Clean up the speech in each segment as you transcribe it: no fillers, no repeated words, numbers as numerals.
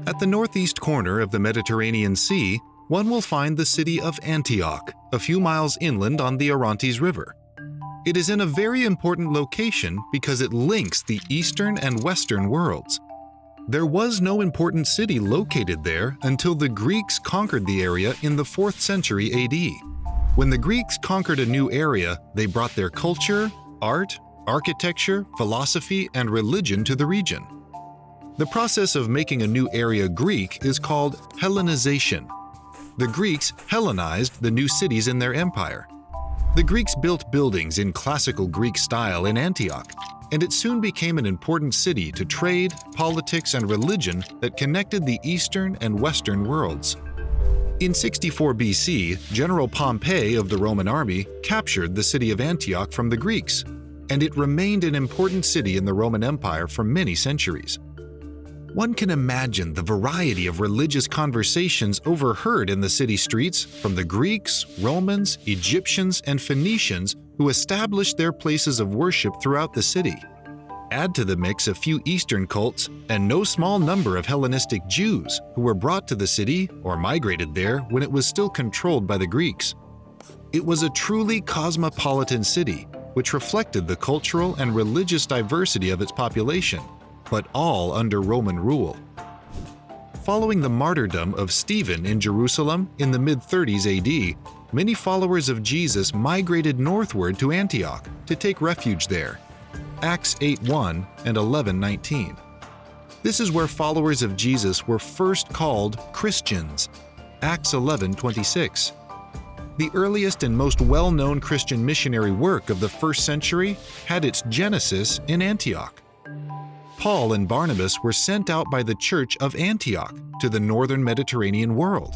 At the northeast corner of the Mediterranean Sea, one will find the city of Antioch, a few miles inland on the Orontes River. It is in a very important location because it links the Eastern and Western worlds. There was no important city located there until the Greeks conquered the area in the 4th century AD. When the Greeks conquered a new area, they brought their culture, art, architecture, philosophy, and religion to the region. The process of making a new area Greek is called Hellenization. The Greeks Hellenized the new cities in their empire. The Greeks built buildings in classical Greek style in Antioch, and it soon became an important city to trade, politics, and religion that connected the Eastern and Western worlds. In 64 BC, General Pompey of the Roman army captured the city of Antioch from the Greeks, and it remained an important city in the Roman Empire for many centuries. One can imagine the variety of religious conversations overheard in the city streets from the Greeks, Romans, Egyptians, and Phoenicians who established their places of worship throughout the city. Add to the mix a few Eastern cults and no small number of Hellenistic Jews who were brought to the city or migrated there when it was still controlled by the Greeks. It was a truly cosmopolitan city, which reflected the cultural and religious diversity of its population, but all under Roman rule. Following the martyrdom of Stephen in Jerusalem in the mid-30s AD, many followers of Jesus migrated northward to Antioch to take refuge there. Acts 8:1 and 11:19. This is where followers of Jesus were first called Christians. Acts 11:26. The earliest and most well-known Christian missionary work of the 1st century had its genesis in Antioch. Paul and Barnabas were sent out by the Church of Antioch to the northern Mediterranean world.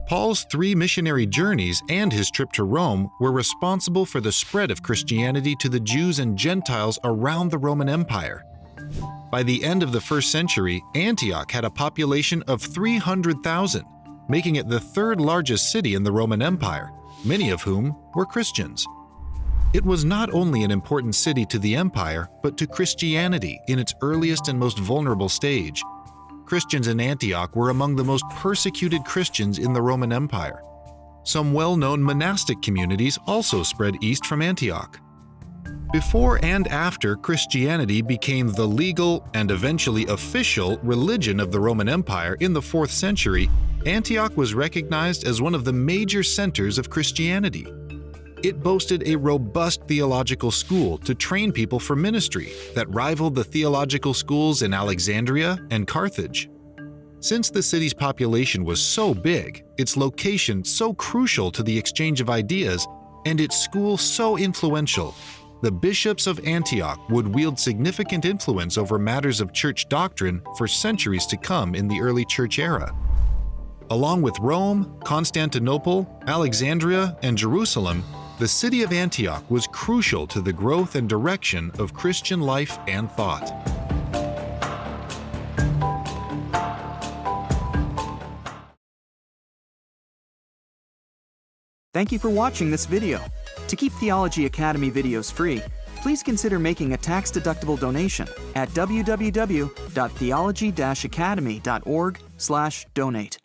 Paul's 3 missionary journeys and his trip to Rome were responsible for the spread of Christianity to the Jews and Gentiles around the Roman Empire. By the end of the 1st century, Antioch had a population of 300,000, making it the 3rd largest city in the Roman Empire, many of whom were Christians. It was not only an important city to the empire, but to Christianity in its earliest and most vulnerable stage. Christians in Antioch were among the most persecuted Christians in the Roman Empire. Some well-known monastic communities also spread east from Antioch. Before and after Christianity became the legal and eventually official religion of the Roman Empire in the 4th century, Antioch was recognized as one of the major centers of Christianity. It boasted a robust theological school to train people for ministry that rivaled the theological schools in Alexandria and Carthage. Since the city's population was so big, its location so crucial to the exchange of ideas, and its school so influential, the bishops of Antioch would wield significant influence over matters of church doctrine for centuries to come in the early church era. Along with Rome, Constantinople, Alexandria, and Jerusalem, the city of Antioch was crucial to the growth and direction of Christian life and thought. Thank you for watching this video. To keep Theology Academy videos free, please consider making a tax-deductible donation at www.theology-academy.org/donate.